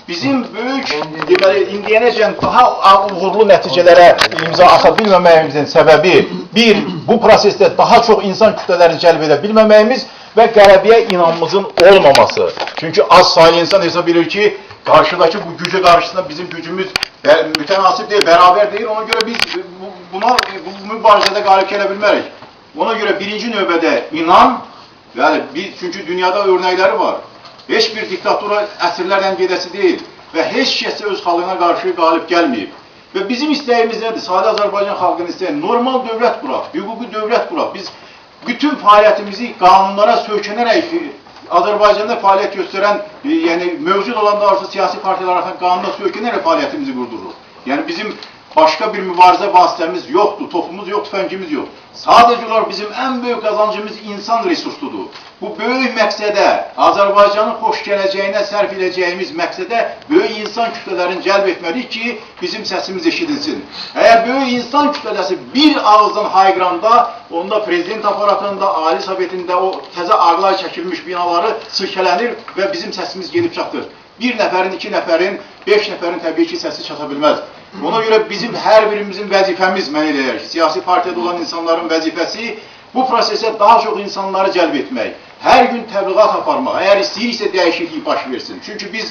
bizim böyük, deməli, indiyənəcən daha uğurlu nəticələrə imza ata bilməməyimizin səbəbi, bir, bu prosesdə daha çox insan kütlələrini cəlb edə bilməməyimiz və qələbəyə inanmımızın olmaması. Çünki az sayılı insan hesab edir ki, qarşıdakı bu gücə qarşısında bizim gücümüz mütənasib deyil, bərabər deyil. Ona görə biz bu mübarizədə qalib gələ bilmərik. Ona görə birinci növbədə inan, yəni çünki dünyada örnəkləri var. Heç bir diktatura əsrlərdən gedəsi deyil və heç kəsə öz xalqına qarşı qalib gəlməyib. Və bizim istəyimiz nədir? Sadə Azərbaycan xalqının istəyi normal dövlət quraq, hüquqi dövlət quraq. Biz bütün fəaliyyətimizi qanunlara söykənərək Azərbaycanda fəaliyyət göstərən, yəni mövcud olan da arası siyasi partiyalar arasında qanuna söykənərək fəaliyyətimizi qurdururuq. Yəni bizim başqa bir mübarizə vasitəmiz yoxdur, topumuz yox, tüfəngimiz yox. Sadəcə olaraq bizim ən böyük qazancımız insan resursudur. Bu böyük məqsədə, Azərbaycanın xoş gələcəyinə sərf edəcəyimiz məqsədə böyük insan kütlələrini cəlb etməliyik ki, bizim səsimiz eşidilsin. Əgər böyük insan kütləsi bir ağızdan hayqıranda, onda prezident aparatında, Ali Sovetində o təzə ağlar çəkilmiş binaları sirkələnir və bizim səsimiz gedib çatır. Bir nəfərin, iki nəfərin, 5 nəfərin təbii ki, səsi çata bilməz. Ona görə bizim hər birimizin vəzifəmiz, mən eləyər ki, siyasi partiyada olan insanların vəzifəsi bu prosesə daha çox insanları cəlb etmək, hər gün təbliğat aparmaq, əgər istəyirsə dəyişiklik baş versin. Çünki biz,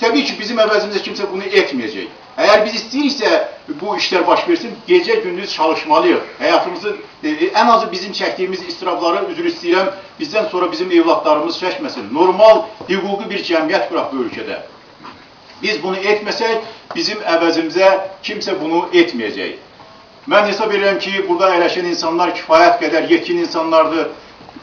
təbii ki, bizim əvəzimizdə kimsə bunu etməyəcək. Əgər biz istəyirsə bu işlər baş versin, gecə-gündüz çalışmalıyıq. Həyatımızı, ən azı bizim çəkdiyimiz istirabları, üzr istəyirəm, bizdən sonra bizim evlatlarımız çəkməsin. Normal, hüquqi bir cəmiyyət quraq bu ölkədə. Biz bunu etməsək, bizim əvəzimizə kimsə bunu etməyəcək. Mən hesab edirəm ki, burada əyləşən insanlar kifayət qədər yetkin insanlardır.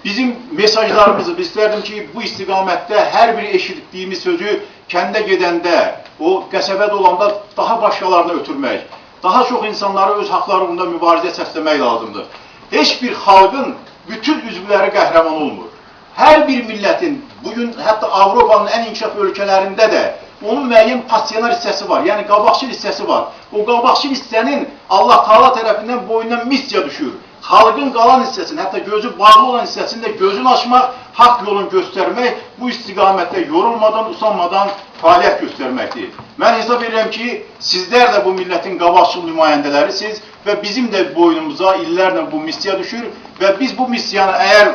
Bizim mesajlarımızı, istərdim ki, bu istiqamətdə hər bir eşitdiyimiz sözü kəndə gedəndə, o qəsəbədə olanda daha başqalarına ötürmək, daha çox insanları öz haqları uğrunda mübarizə səsləmək lazımdır. Heç bir xalqın bütün üzvləri qəhrəman olmur. Hər bir millətin, bugün hətta Avropanın ən inkişaf ölkələrində də onun müəyyən pasiyonar hissəsi var, yəni qabaqçıl hissəsi var. O qabaqçıl hissənin Allah Taala tərəfindən boynuna missiya düşür. Xalqın qalan hissəsini, hətta gözü bağlı olan hissəsini də gözünü açmaq, haqq yolunu göstərmək, bu istiqamətdə yorulmadan, usanmadan fəaliyyət göstərməkdir. Mən hesab edirəm ki, sizlər də bu millətin qabaqçıl nümayəndələrisiniz və bizim də boynumuza illərlə bu missiya düşür və biz bu missiyanı əgər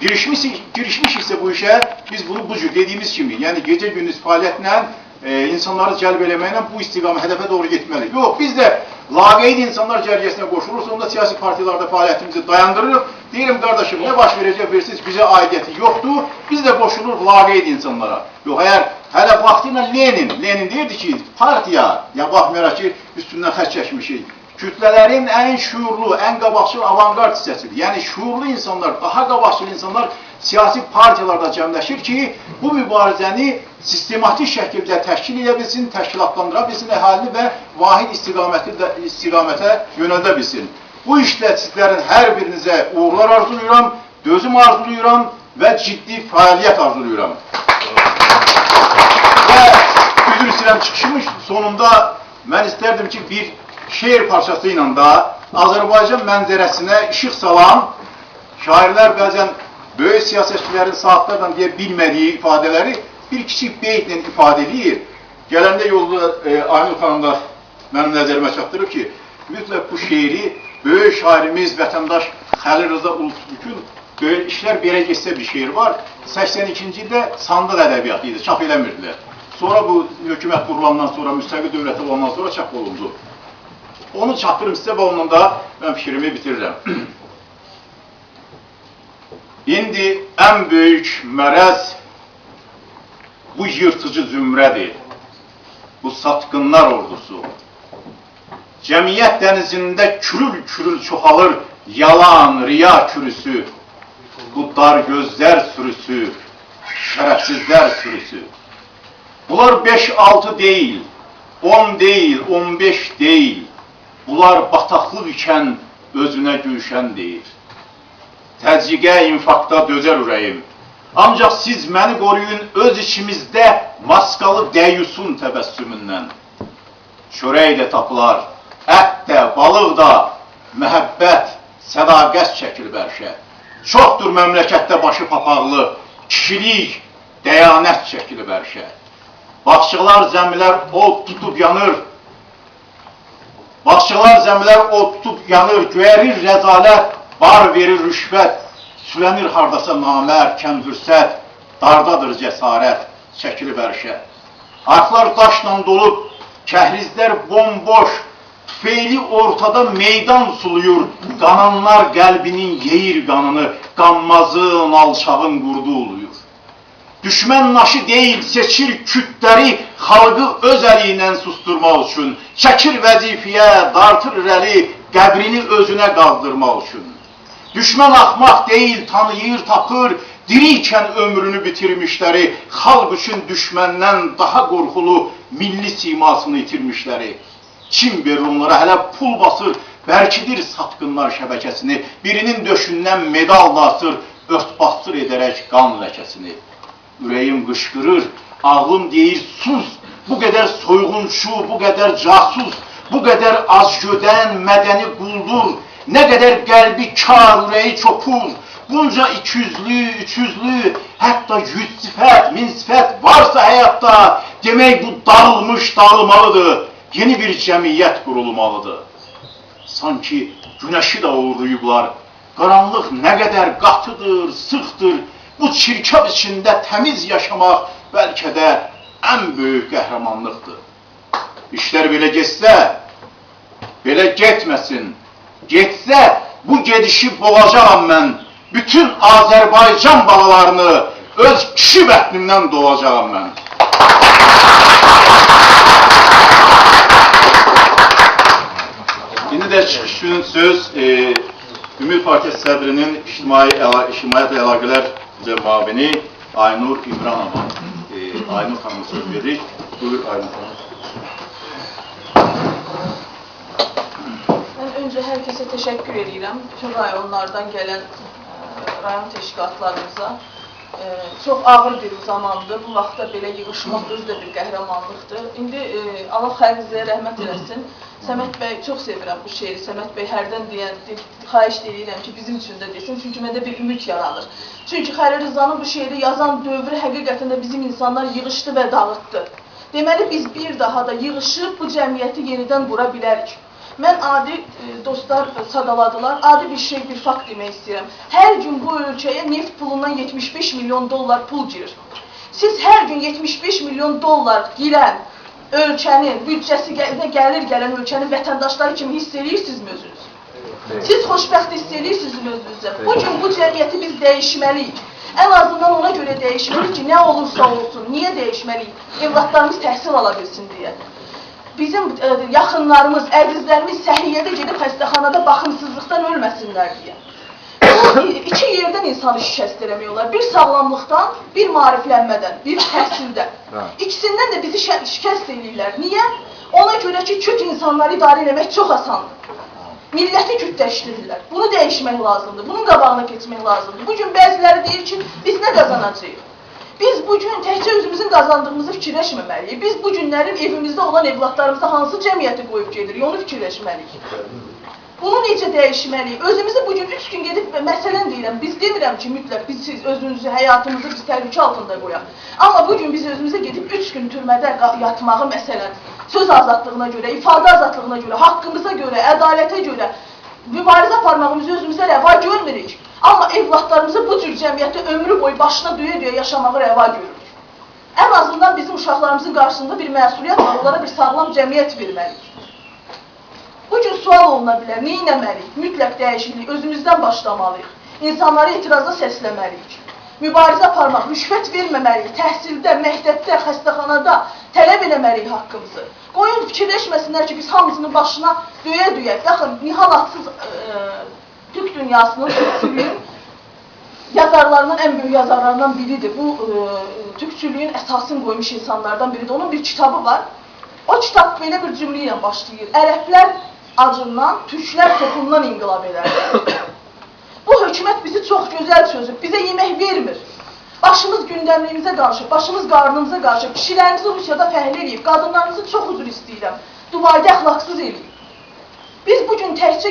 girişmişiksə bu işə, biz bunu bu cür dediyimiz kimi, yəni gecə-gündüz fəaliyyətlə, insanları cəlb eləməklə bu istiqamət hədəfə doğru getməliyik. Yox, biz də laqeyd insanlar cərgəsinə qoşulursa, onda siyasi partiyalarda fəaliyyətimizi dayandırırıq. Deyirəm, qardaşım, nə baş verəcək verirsiniz, bizə aidiyyəti yoxdur, biz də qoşuluruq laqeyd insanlara. Yox, əgər hələ vaxtıyla Lenin deyirdi ki, partiya, ya baxmayaraq ki, üstündən xətt çəkmişik, kütlələrin ən şuurlu, ən qabaqçıl avangard hissəsidir. Yəni, şuurlu insanlar, daha qabaqçıl insanlar siyasi partiyalarda cəmləşir ki, bu mübarizəni sistematik şəkildə təşkil edə bilsin, təşkilatlandıra bilsin əhalini və vahid istiqamətə yönəldə bilsin. Bu işlə sizlərin hər birinizə uğurlar arzuluyuram, dözüm arzuluyuram və ciddi fəaliyyət arzuluyuram. Və üzr istəyirəm, çıxışımın sonunda mən istərdim ki, bir şeir parçası ilə da Azərbaycan mənzərəsinə işıq salan şairlər bəzən böyük siyasətçilərin saatlarla deyə bilmədiyi ifadələri bir kiçik beytlə ifadə edir. Gələndə yolda Aynur xanım da mənim nəzərimə çatdırıb ki, mütləq bu şeiri böyük şairimiz, vətəndaş Xəlil Rıza Ulutürkün böyük işlər belə geçsə bir şeir var. 82-ci ildə sandıq ədəbiyyatı idi, çap eləmirdilər. Sonra bu hökumət qurulandan sonra, müstəqil dövlət olandan sonra çap olundu. Onu çatdırım sizə və onunla da mən fikrimi bitirirəm. İndi ən böyük mərəz bu yırtıcı zümrədir, bu satqınlar ordusu. Cəmiyyət dənizində kürül çoxalır yalan, riya kürüsü, bu dar gözlər sürüsü, şərəfsizlər sürüsü. Bunlar 5-6 deyil, 10 deyil, 15 deyil. Bunlar bataqlıq ikən özünə gülşən deyir. Təzyiqə, infaqda dözər ürəyim. Ancaq siz məni qoruyun öz içimizdə maskalı dəyyusun təbəssümündən. Çörək də tapılar, ət də, balıq da, məhəbbət, sədaqət çəkir bərşə. Çoxdur məmləkətdə başı papaqlı, kişilik, dəyanət çəkilir bərşə. Bağçıqlar, zəmilər od tutub yanır. Bağçıqlar, zəmilər od tutub yanır. Göyərir rəzalət, bar verir rüşvət. Sülənir hardasa namər, kəm-fürsət. Dardadır cəsarət, çəkilib ərşə. Arxlar daşla dolub, kəhrizlər bomboş. Tüfeyli ortada meydan suluyur. Qananlar qəlbinin yeyir qanını. Qanmazın, alçağın qurdu uluyur. Düşmən naşı deyil, seçir kütləri, xalqı öz əli ilə susturmaq üçün. Çəkir vəzifəyə, dartır irəli, qəbrini özünə qazdırmaq üçün. Düşmən axmaq deyil, tanıyır, tapır, dirikən ömrünü bitirmişləri, xalq üçün düşməndən daha qorxulu milli simasını itirmişləri. Kim verir onlara, hələ pul basır, bərkidir satqınlar şəbəkəsini, birinin döşündən medal basır, örtbasdır edərək qan ləkəsini. Ürəyim qışqırır, ağlım deyir sus, bu qədər soyğunçu, bu qədər casus, bu qədər azgödən, mədəni quldur, nə qədər qəlbi kar, ürəyi çopur, bunca ikiyüzlü, üçüzlü, hətta yüz sifət, min sifət varsa həyatda, demək bu dağılmış, dağılmalıdır, yeni bir cəmiyyət qurulmalıdır. Sanki günəşi də uğurlayıblar, qaranlıq nə qədər qatıdır, sıxdır, bu çirkab içində təmiz yaşamaq bəlkə də ən böyük qəhrəmanlıqdır. İşlər belə getsə, belə getməsin. Getsə, bu gedişi boğacağam mən. Bütün Azərbaycan balalarını öz kişi bətnimdən doğacağam mən. İndi də çıxış üçün söz Ümid Partiyası sədrinin İctimaiyyət Əlaqələr müavini Aynur İmranova. Aynur xanımı söz veririk. Buyur Aynur xanım. Mən öncə hər kəsə təşəkkür edirəm. Bütün rayonlardan gələn rayon təşkilatlarımıza. Çox ağır bir zamandır. Bu vaxtda belə yığışmaq özü də bir qəhrəmanlıqdır. İndi Allah xərinizə rəhmət eləsin. Səməd bəy, çox sevirəm bu şeiri. Səməd bəy hərdən deyən, xahiş edirəm ki, bizim üçün də desin. Çünki məndə bir ümid yaranır. Çünki Xəlil Rızanın bu şeiri yazan dövrü həqiqətən də bizim insanlar yığışdı və dağıtdı. Deməli, biz bir daha da yığışıb bu cəmiyyəti yenidən qura bilərik. Mən adi, dostlar sadaladılar, adi bir şey, bir fakt demək istəyirəm. Hər gün bu ölkəyə neft pulundan 75 milyon dollar pul girir. Siz hər gün 75 milyon dollar girən ölkənin büdcəsinə gələn ölkənin vətəndaşları kimi hiss edirsinizmi özünüz? Siz xoşbəxt hiss edirsinizmi özünüzə? Bugün bu cəmiyyəti biz dəyişməliyik. Ən azından ona görə dəyişməliyik ki, nə olursa olsun, niyə dəyişməliyik? Evlatlarımız təhsil ala bilsin deyə. Bizim yaxınlarımız, əzizlərimiz səhiyyədə gedib xəstəxanada baxımsızlıqdan ölməsinlər deyə. İki yerdən insanı şikəst eləmək olar. Bir sağlamlıqdan, bir maariflənmədən, bir təhsildən. İkisindən də bizi şikəst eləyirlər. Niyə? Ona görə ki, küt insanları idarə eləmək çox asandır. Milləti kütləşdirirlər. Bunu dəyişmək lazımdır. Bunun qabağına keçmək lazımdır. Bugün bəziləri deyir ki, biz nə qazanacağıq? Biz bugün təkcə özümüzün qazandığımızı fikirləşməməliyik. Biz bu günlərin evimizdə olan evlatlarımıza hansı cəmiyyəti qoyub gedirik, onu fikirləşməliyik. Bunu necə dəyişməliyik? Özümüzü bugün 3 gün gedib, məsələn deyirəm, biz demirəm ki, mütləq biz siz özünüzü, həyatımızı biz təhlükə altında qoyaq. Amma bugün biz özümüzə gedib 3 gün türmədə yatmağı məsələn, söz azadlığına görə, ifadə azadlığına görə, haqqımıza görə, ədalətə görə mübarizə aparmağımızı özümüzə rəva görmürük. Amma evlatlarımızı bu cür cəmiyyətə ömrü boyu başına döyə-döyə yaşamağı rəva görürük. Ən azından bizim uşaqlarımızın qarşısında bir məsuliyyət var, onlara bir sağlam cəmiyyət verməliyik. Bugün sual oluna bilər, nə etməliyik? Mütləq dəyişiklik özümüzdən başlamalıyıq. İnsanları etiraza səsləməliyik. Mübarizə aparmaq, rüşvət verməməliyik. Təhsildə, məktəbdə, xəstəxanada tələb eləməliyik haqqımızı. Qoyun fikirləşməsinlər ki, biz hamısının başına döyə-döyə. Baxın, Nihal Atsız Türk dünyasının türkçülüyün yazarlarından, ən böyük yazarlarından biridir. Bu türkçülüyün əsasını qoymuş insanlardan biridir. Onun bir kitabı var. O kitab belə bir cümlə ilə başlayır. Ərəblər acından, türklər toxundan inqilab edərlər. Bu hökumət bizi çox gözəl çözüb, bizə yemək vermir. Başımız gündəmliyimizə qarşı, başımız qarnımıza qarşı, kişilərimizi Rusiyada fəhlə edib, qadınlarımızı çox üzr istəyirəm, Dubaidə əxlaqsız edib. Biz bugün təkcə